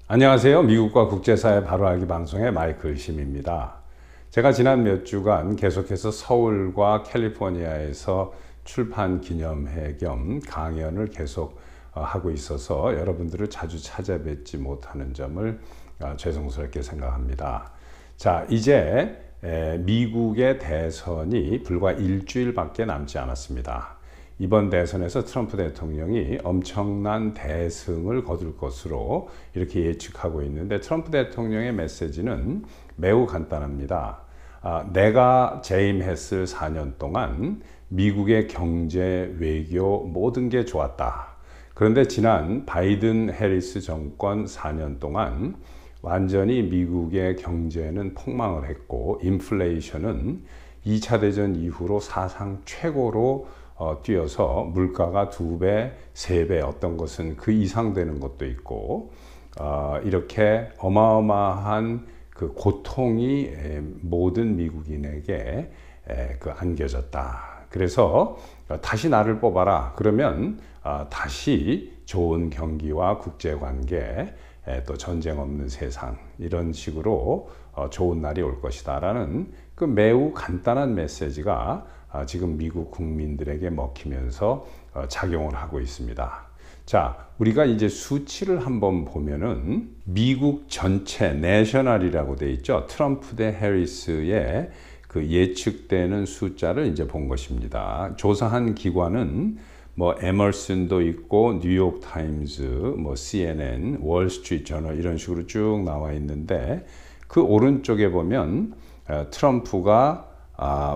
안녕하세요. 미국과 국제사회 바로알기 방송의 마이클 심입니다. 제가 지난 몇 주간 계속해서 서울과 캘리포니아에서 출판 기념회 겸 강연을 계속 하고 있어서 여러분들을 자주 찾아뵙지 못하는 점을 죄송스럽게 생각합니다. 자, 이제 미국의 대선이 불과 일주일밖에 남지 않았습니다. 이번 대선에서 트럼프 대통령이 엄청난 대승을 거둘 것으로 이렇게 예측하고 있는데, 트럼프 대통령의 메시지는 매우 간단합니다. 내가 재임했을 4년 동안 미국의 경제, 외교 모든 게 좋았다. 그런데 지난 바이든 해리스 정권 4년 동안 완전히 미국의 경제는 폭망을 했고, 인플레이션은 2차 대전 이후로 사상 최고로 뛰어서 물가가 2배, 3배, 어떤 것은 그 이상 되는 것도 있고, 이렇게 어마어마한 그 고통이 모든 미국인에게 안겨졌다. 그래서 다시 나를 뽑아라. 그러면 다시 좋은 경기와 국제관계, 또 전쟁 없는 세상, 이런 식으로 좋은 날이 올 것이다 라는 그 매우 간단한 메시지가 지금 미국 국민들에게 먹히면서 작용을 하고 있습니다. 자, 우리가 이제 수치를 한번 보면은 미국 전체 내셔널이라고 돼 있죠. 트럼프 대 해리스의 그 예측되는 숫자를 이제 본 것입니다. 조사한 기관은 뭐 에머슨도 있고 뉴욕 타임즈, 뭐 CNN, 월스트리트 저널 이런 식으로 쭉 나와 있는데, 그 오른쪽에 보면 트럼프가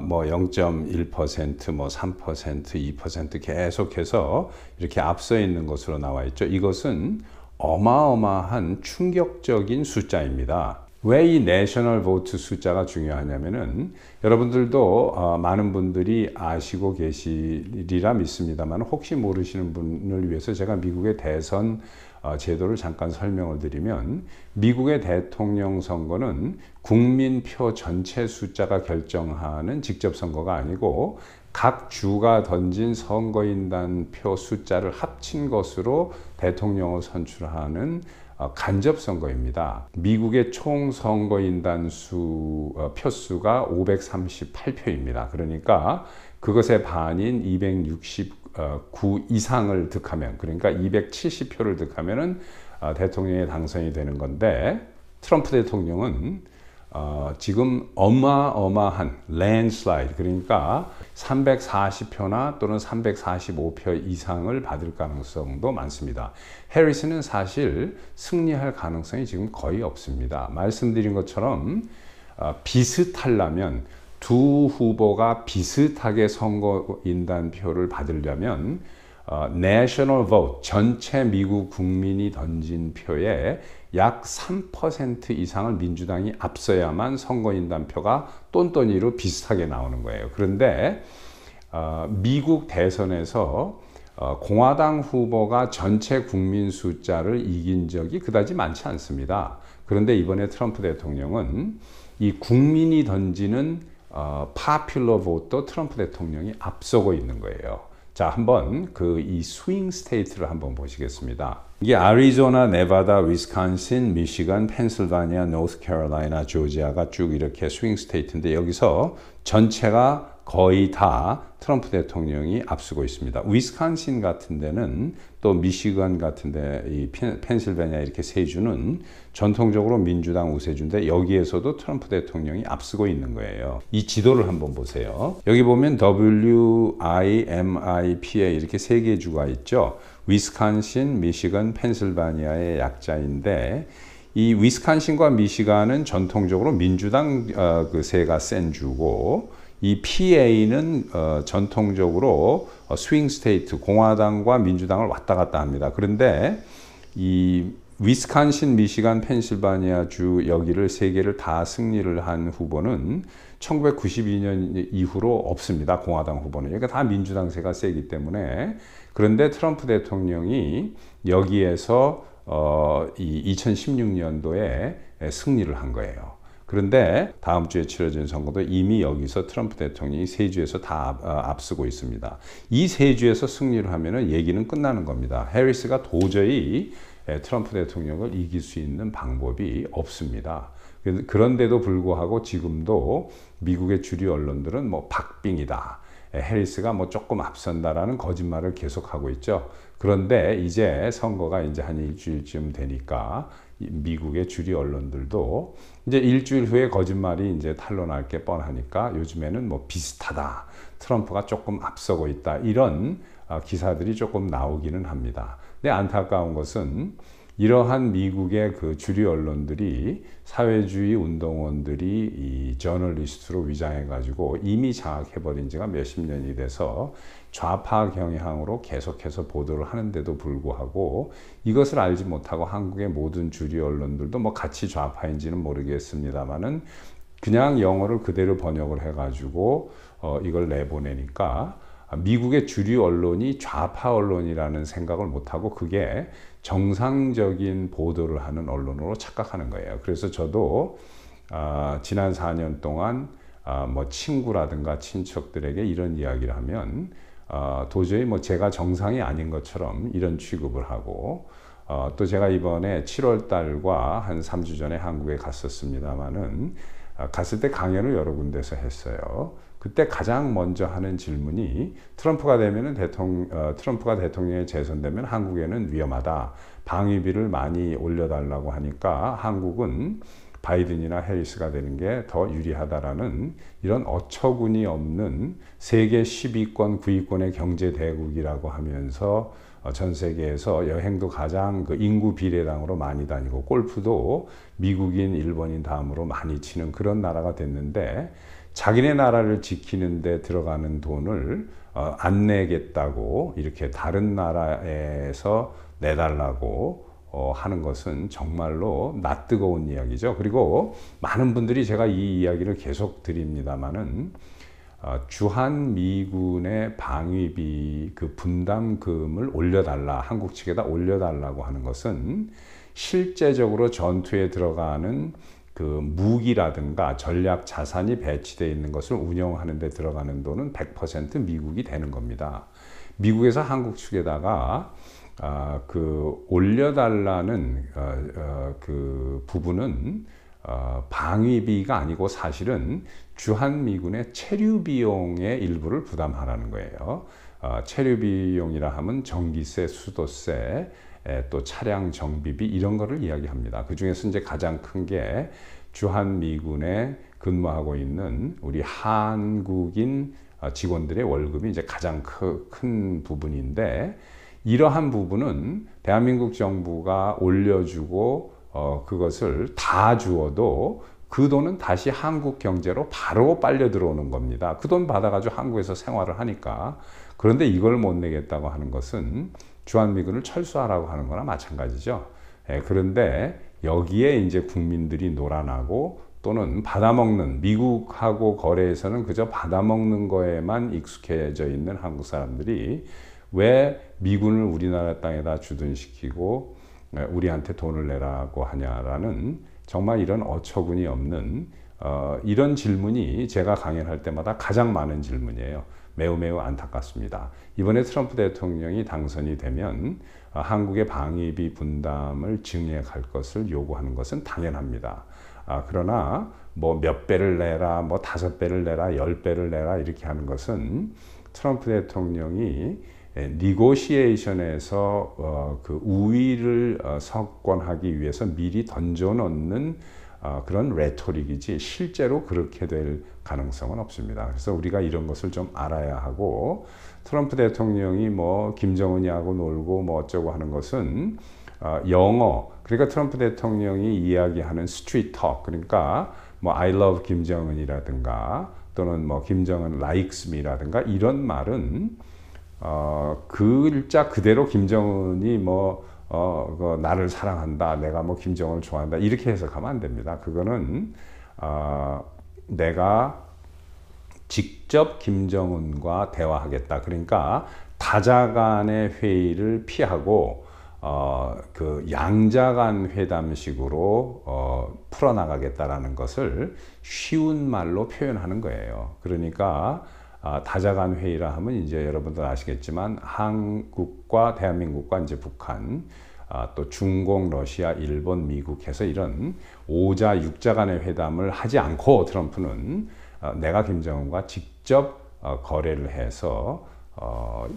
뭐 0.1%, 뭐 3%, 2% 계속해서 이렇게 앞서 있는 것으로 나와 있죠. 이것은 어마어마한 충격적인 숫자입니다. 왜 이 내셔널 보트 숫자가 중요하냐면은, 여러분들도 많은 분들이 아시고 계시리라 믿습니다만, 혹시 모르시는 분을 위해서 제가 미국의 대선 제도를 잠깐 설명을 드리면, 미국의 대통령 선거는 국민표 전체 숫자가 결정하는 직접 선거가 아니고 각 주가 던진 선거인단 표 숫자를 합친 것으로 대통령을 선출하는 간접 선거입니다. 미국의 총 선거인단 표수가 538표입니다. 그러니까 그것의 반인 269 이상을 득하면, 그러니까 270표를 득하면은 대통령이 당선이 되는 건데, 트럼프 대통령은 지금 어마어마한 랜드슬라이드, 그러니까 340표나 또는 345표 이상을 받을 가능성도 많습니다. 해리스는 사실 승리할 가능성이 지금 거의 없습니다. 말씀드린 것처럼 비슷하려면, 두 후보가 비슷하게 선거인단 표를 받으려면 national vote, 전체 미국 국민이 던진 표에 약 3% 이상을 민주당이 앞서야만 선거인단 표가 똔똔이로 비슷하게 나오는 거예요. 그런데 미국 대선에서 공화당 후보가 전체 국민 숫자를 이긴 적이 그다지 많지 않습니다. 그런데 이번에 트럼프 대통령은 이 국민이 던지는 popular vote도 트럼프 대통령이 앞서고 있는 거예요. 자, 한번 이 스윙 스테이트를 한번 보시겠습니다. 이게 애리조나, 네바다, 위스콘신, 미시간, 펜실바니아, 노스캐롤라이나, 조지아가 쭉 이렇게 스윙 스테이트인데, 여기서 전체가 거의 다 트럼프 대통령이 앞서고 있습니다. 위스콘신 같은 데는, 또 미시간 같은 데, 이 펜실바니아 이렇게 세 주는 전통적으로 민주당 우세주인데, 여기에서도 트럼프 대통령이 앞서고 있는 거예요. 이 지도를 한번 보세요. 여기 보면 WIMIPA 이렇게 세 개 주가 있죠. 위스콘신, 미시간, 펜실바니아의 약자인데, 이 위스콘신과 미시간은 전통적으로 민주당 그 세가 센 주고, 이 PA는 전통적으로 스윙 스테이트, 공화당과 민주당을 왔다 갔다 합니다. 그런데 이 위스콘신, 미시간, 펜실바니아 주 여기를 세 개를 다 승리를 한 후보는 1992년 이후로 없습니다. 공화당 후보는. 그러니까 다 민주당세가 세기 때문에. 그런데 트럼프 대통령이 여기에서 이 2016년도에 승리를 한 거예요. 그런데 다음 주에 치러진 선거도 이미 여기서 트럼프 대통령이 세 주에서 다 앞서고 있습니다. 이 세 주에서 승리를 하면은 얘기는 끝나는 겁니다. 해리스가 도저히 트럼프 대통령을 이길 수 있는 방법이 없습니다. 그런데도 불구하고 지금도 미국의 주류 언론들은 뭐 박빙이다, 해리스가 뭐 조금 앞선다라는 거짓말을 계속하고 있죠. 그런데 이제 선거가 이제 한 일주일쯤 되니까 미국의 주류 언론들도 이제 일주일 후에 거짓말이 이제 탄로날 게 뻔하니까 요즘에는 뭐 비슷하다, 트럼프가 조금 앞서고 있다, 이런 기사들이 조금 나오기는 합니다. 근데 안타까운 것은 이러한 미국의 그 주류 언론들이 사회주의 운동원들이 이 저널리스트로 위장해가지고 이미 장악해버린 지가 몇십 년이 돼서 좌파 경향으로 계속해서 보도를 하는데도 불구하고 이것을 알지 못하고 한국의 모든 주류 언론들도 뭐 같이 좌파인지는 모르겠습니다만은 그냥 영어를 그대로 번역을 해가지고 이걸 내보내니까 미국의 주류 언론이 좌파 언론이라는 생각을 못하고 그게 정상적인 보도를 하는 언론으로 착각하는 거예요. 그래서 저도 지난 4년 동안 뭐 친구라든가 친척들에게 이런 이야기를 하면 도저히 뭐 제가 정상이 아닌 것처럼 이런 취급을 하고 또 제가 이번에 7월 달과 한 3주 전에 한국에 갔었습니다마는 갔을 때 강연을 여러 군데서 했어요. 그때 가장 먼저 하는 질문이 트럼프가 대통령에 재선되면 한국에는 위험하다, 방위비를 많이 올려달라고 하니까 한국은 바이든이나 해리스가 되는 게 더 유리하다라는 이런 어처구니 없는 세계 10위권, 9위권의 경제 대국이라고 하면서 전 세계에서 여행도 가장 그 인구 비례당으로 많이 다니고 골프도 미국인, 일본인 다음으로 많이 치는 그런 나라가 됐는데 자기네 나라를 지키는 데 들어가는 돈을 안 내겠다고 이렇게 다른 나라에서 내달라고 하는 것은 정말로 낯뜨거운 이야기죠. 그리고 많은 분들이 제가 이 이야기를 계속 드립니다마는 주한 미군의 방위비 그 분담금을 올려달라, 한국 측에다 올려달라고 하는 것은 실제적으로 전투에 들어가는 그 무기라든가 전략 자산이 배치되어 있는 것을 운영하는 데 들어가는 돈은 100% 미국이 되는 겁니다. 미국에서 한국 측에다가 그 올려달라는 그 부분은 방위비가 아니고 사실은 주한미군의 체류 비용의 일부를 부담하라는 거예요. 체류 비용이라 하면 전기세, 수도세, 또 차량 정비비 이런 거를 이야기합니다. 그 중에서 이제 가장 큰 게 주한미군에 근무하고 있는 우리 한국인 직원들의 월급이 이제 가장 큰 부분인데 이러한 부분은 대한민국 정부가 올려주고 그것을 다 주어도 그 돈은 다시 한국 경제로 바로 빨려 들어오는 겁니다. 그 돈 받아가지고 한국에서 생활을 하니까. 그런데 이걸 못 내겠다고 하는 것은 주한미군을 철수하라고 하는 거나 마찬가지죠. 그런데 여기에 이제 국민들이 놀아나고 또는 받아먹는, 미국하고 거래에서는 그저 받아먹는 거에만 익숙해져 있는 한국 사람들이 왜 미군을 우리나라 땅에다 주둔시키고 우리한테 돈을 내라고 하냐라는 정말 이런 어처구니 없는 이런 질문이 제가 강연할 때마다 가장 많은 질문이에요. 매우 안타깝습니다. 이번에 트럼프 대통령이 당선이 되면 한국의 방위비 분담을 증액할 것을 요구하는 것은 당연합니다. 그러나 뭐 몇 배를 내라, 뭐 5배를 내라, 10배를 내라 이렇게 하는 것은 트럼프 대통령이 니고시에이션에서 그 우위를 석권하기 위해서 미리 던져놓는 그런 레토릭이지 실제로 그렇게 될 가능성은 없습니다. 그래서 우리가 이런 것을 좀 알아야 하고 트럼프 대통령이 뭐 김정은이하고 놀고 뭐 어쩌고 하는 것은 영어, 그러니까 트럼프 대통령이 이야기하는 스트리트 톡, 그러니까 뭐 I love 김정은이라든가 또는 뭐 김정은 likes me라든가 이런 말은 글자 그대로 김정은이 뭐 나를 사랑한다, 내가 뭐 김정은을 좋아한다 이렇게 해석하면 안 됩니다. 그거는 내가 직접 김정은과 대화하겠다, 그러니까 다자간의 회의를 피하고 그 양자간 회담식으로 풀어나가겠다라는 것을 쉬운 말로 표현하는 거예요. 그러니까 다자간 회의라 하면 이제 여러분들 아시겠지만 한국과 대한민국과 이제 북한, 또 중국, 러시아, 일본, 미국 해서 이런 5자, 6자 간의 회담을 하지 않고 트럼프는 내가 김정은과 직접 거래를 해서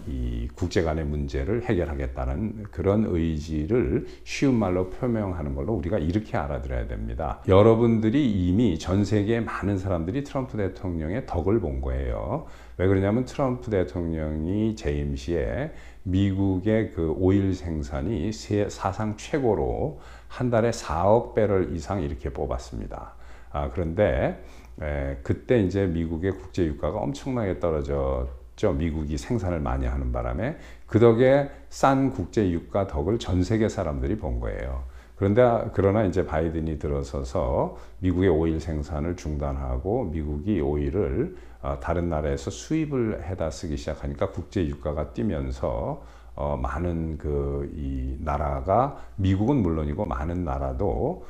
이 국제 간의 문제를 해결하겠다는 그런 의지를 쉬운 말로 표명하는 걸로 우리가 이렇게 알아들어야 됩니다. 여러분들이 이미 전 세계의 많은 사람들이 트럼프 대통령의 덕을 본 거예요. 왜 그러냐면 트럼프 대통령이 재임 시에 미국의 그 오일 생산이 사상 최고로 한 달에 4억 배럴 이상 이렇게 뽑았습니다. 그런데 그때 이제 미국의 국제 유가가 엄청나게 떨어졌죠. 미국이 생산을 많이 하는 바람에 그 덕에 싼 국제 유가 덕을 전 세계 사람들이 본 거예요. 그러나 이제 바이든이 들어서서 미국의 오일 생산을 중단하고 미국이 오일을 다른 나라에서 수입을 해다 쓰기 시작하니까 국제 유가가 뛰면서 많은 이 나라가 미국은 물론이고 많은 나라도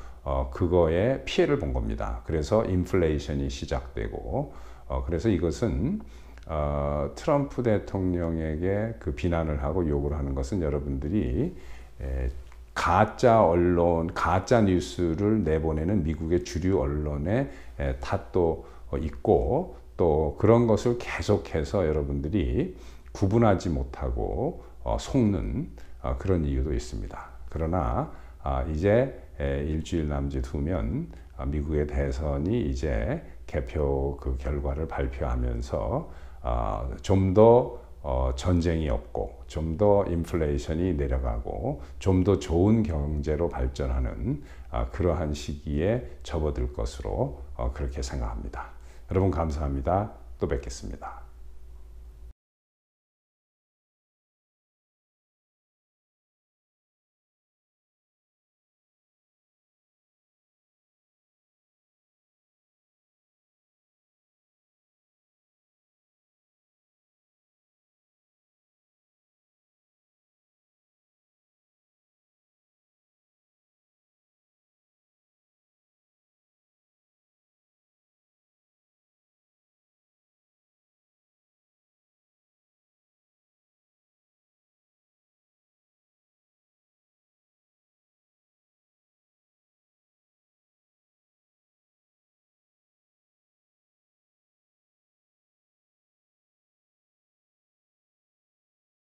그거에 피해를 본 겁니다. 그래서 인플레이션이 시작되고 그래서 이것은 트럼프 대통령에게 그 비난을 하고 욕을 하는 것은 여러분들이 가짜 언론, 가짜 뉴스를 내보내는 미국의 주류 언론의 탓도 있고 또 그런 것을 계속해서 여러분들이 구분하지 못하고 속는 그런 이유도 있습니다. 그러나 이제 일주일 남짓 후면 미국의 대선이 이제 개표 그 결과를 발표하면서 좀 더 전쟁이 없고 좀 더 인플레이션이 내려가고 좀 더 좋은 경제로 발전하는 그러한 시기에 접어들 것으로 그렇게 생각합니다. 여러분 감사합니다. 또 뵙겠습니다.